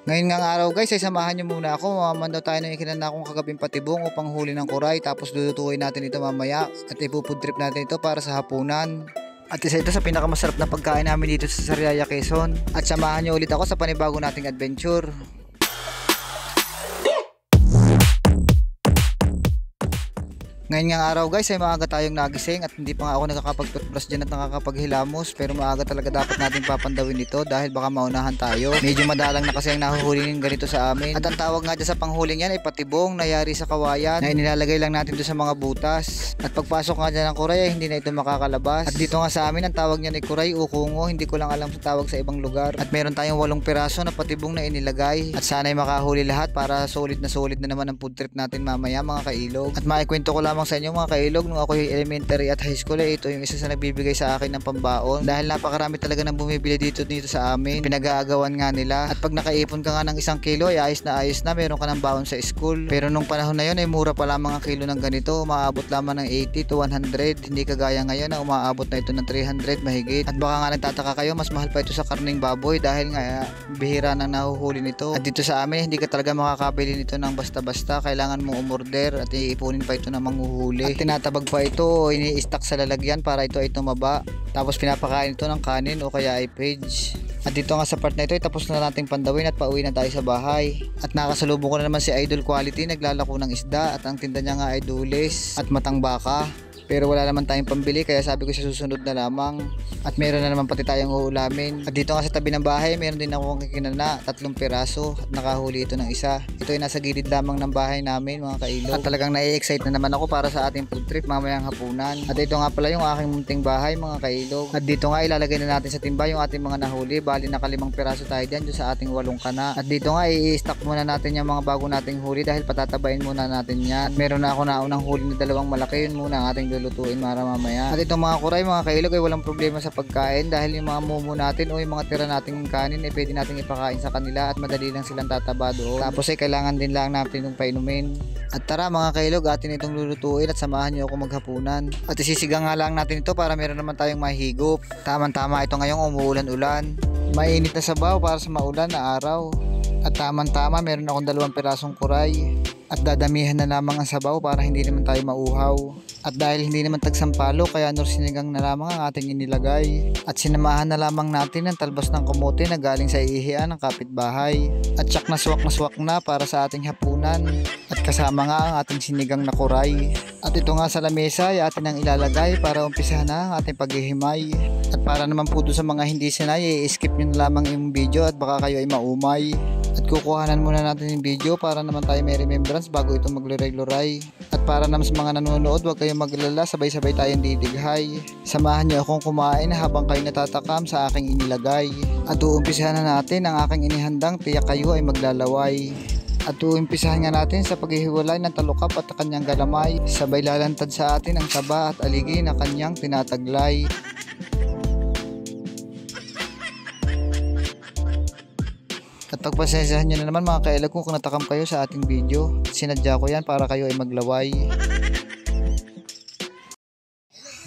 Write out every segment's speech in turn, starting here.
Ngayon ngang araw guys ay samahan nyo muna ako. Mamamandaw tayo ng ikinana kong kagabing patibong upang huli ng kuray. Tapos lulutuin natin ito mamaya at ipufood trip natin ito para sa hapunan. At isa ito sa pinakamasarap na pagkain namin dito sa Sariaya, Quezon. At samahan nyo ulit ako sa panibago nating adventure. Ngayon nga araw guys ay maaga tayong nagising at hindi pa nga ako nakakapag-toothbrush dyan at nakakapaghilamos, pero maaga talaga dapat natin papandawin ito dahil baka maunahan tayo. Medyo madalang na kasi ang nahuhuli ng ganito sa amin. At ang tawag nga dyan sa panghuling yan ay patibong na yari sa kawayan na inilalagay lang natin doon sa mga butas. At pagpasok nga dyan ng kuray ay hindi na ito makakalabas. At dito nga sa amin ang tawag niyan ay kuray o kungo, hindi ko lang alam sa tawag sa ibang lugar. At meron tayong 8 piraso na patibong na inilagay at sana ay makahuli lahat para solid na naman ang food trip natin mamaya mga kailog. At maikwento ko lamang sa inyo mga kailog, nung ako elementary at high school ito yung isa sa nagbibigay sa akin ng pambaon dahil napakarami talaga ng bumibili dito sa amin. Pinag-aagawan nga nila at pag nakaipon ka nga ng 1 kilo ay ayos na meron ka ng baon sa school. Pero nung panahon na yun ay mura pa lamang ang kilo ng ganito, umaabot lamang ng 80 to 100, hindi kagaya ngayon na umaabot na ito ng 300 mahigit. At baka nga nagtataka kayo, mas mahal pa ito sa karning baboy dahil nga bihira nang nahuhuli nito. At dito sa amin hindi ka talaga makakabili nito ng basta-basta, kailangan mo umorder at iipunin pa ito ng manghuhuli. At tinatabag pa ito o ini-stack sa lalagyan para ito ay tumaba. Tapos pinapakain ito ng kanin o kaya ay fridge. At dito nga sa part na ito ay tapos na nating pandawin at pauwi na tayo sa bahay. At nakasalubong ko na naman si Idol Quality, naglalako ng isda at ang tinda niya nga ay dulis at matang baka. Pero wala naman tayong pambili kaya sabi ko sa susunod na lamang. At meron na naman pati tayong uulamin. At dito nga sa tabi ng bahay meron din ako kikinana, 3 piraso at nakahuli ito ng isa. Ito ay nasa gilid lamang ng bahay namin mga kailog. At talagang nai-excite na naman ako para sa ating food trip mamayang hapunan. At ito nga pala yung aking munting bahay mga kailog. At dito nga ilalagay na natin sa timba yung ating mga nahuli. Bali naka 5 piraso tayo dyan sa ating 8 kana. At dito nga i-stock muna natin yung mga bago nating huli dahil patatabayin muna natin yan. At meron na ako naunang huli na 2 malaki, yun muna ang ating lulutuin para mamaya. At itong mga kuray mga kailog ay walang problema sa pagkain dahil yung mga mumu natin o yung mga tira nating kanin ay pwede nating ipakain sa kanila at madali lang silang tataba doon. Tapos ay kailangan din lang natin itong painumin. At tara mga kailog, atin itong lulutuin at samahan nyo ako maghapunan. At isisigang nga lang natin ito para meron naman tayong mahigop. Tama-tama ito ngayong umuulan-ulan. Mainit na sabaw para sa maulan na araw. At tamang-tama meron akong 2 pirasong kuray. At dadamihan na lamang ang sabaw para hindi naman tayo mauhaw. At dahil hindi naman tagsampalo kaya sinigang na lamang ang ating inilagay. At sinamahan na lamang natin ang talbos ng kamote na galing sa ihian ng kapitbahay. At tsak na swak na para sa ating hapunan. At kasama nga ang ating sinigang na kuray. At ito nga sa lamesa ay atin ang ilalagay para umpisahan na ang ating paghihimay. At para naman po doon sa mga hindi sanay, i-skip nyo na lamang yung video at baka kayo ay maumay. At kukuhanan muna natin yung video para naman tayo may remembrance bago ito magluray-luray. At para naman sa mga nanonood, huwag kayong maglala, sabay-sabay tayong didighay. Samahan niyo akong kumain habang kayo natatakam sa aking inilagay. At uumpisahan na natin ang aking inihandang tiyak kayo ay maglalaway. At uumpisahan nga natin sa paghihiwalay ng talukap at kanyang galamay. Sabay lalantad sa atin ang taba at aligi na kanyang tinataglay. At pagpasensyahan nyo na naman mga kailog kung natakam kayo sa ating video. Sinadya ko yan para kayo ay maglaway.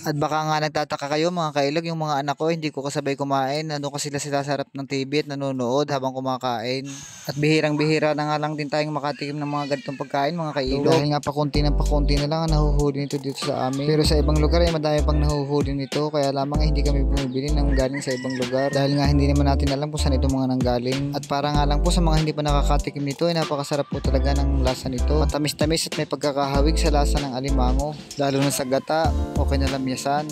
At baka nga nagtataka kayo mga kailog, yung mga anak ko hindi ko kasabay kumain. Nandun kasi sila sa harap ng TV at nanonood habang kumakain. At bihirang-bihira na nga lang din tayong makatikim ng mga ganitong pagkain mga kailog. Dahil nga pakunti na lang ang nahuhuli nito dito sa amin. Pero sa ibang lugar ay madami pang nahuhuli nito. Kaya lamang hindi kami bumibili ng galing sa ibang lugar. Dahil nga hindi naman natin alam kung saan ito mga nanggaling. At para nga lang po sa mga hindi pa nakakatikim nito ay napakasarap po talaga ng lasa nito. Matamis-tamis at may pagkakahawig sa lasa ng alimango. Lalo na sa gata o kinalamyasan.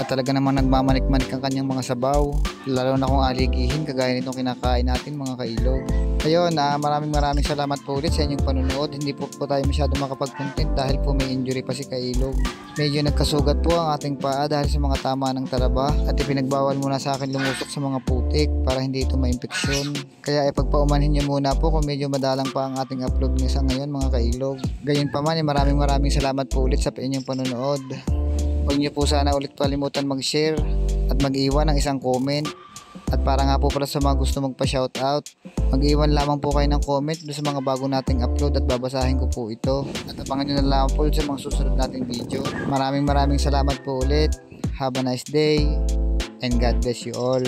At talaga namang nagmamanik-manik ang kanyang mga sabaw, lalo na kung aligihin kagaya nitong kinakain natin mga kailog. Ayun, maraming salamat po ulit sa inyong panunood. Hindi po tayo masyado makapag-content dahil po may injury pa si kailog. Medyo nagkasugat po ang ating paa dahil sa mga tama ng talaba at ipinagbawal muna sa akin lumusok sa mga putik para hindi ito ma-impeksyon. Kaya ipagpaumanhin nyo muna po kung medyo madalang pa ang ating upload sa ngayon mga kailog. Gayon pa man, maraming salamat po ulit sa inyong panunood. Huwag niyo po sana ulit kalimutan mag-share at mag-iwan ng isang comment. At para nga po pala sa mga gusto magpa-shoutout, mag-iwan lamang po kayo ng comment doon sa mga bago nating upload at babasahin ko po ito. At abangan nyo na lamang po sa mga susunod nating video. Maraming salamat po ulit. Have a nice day and God bless you all.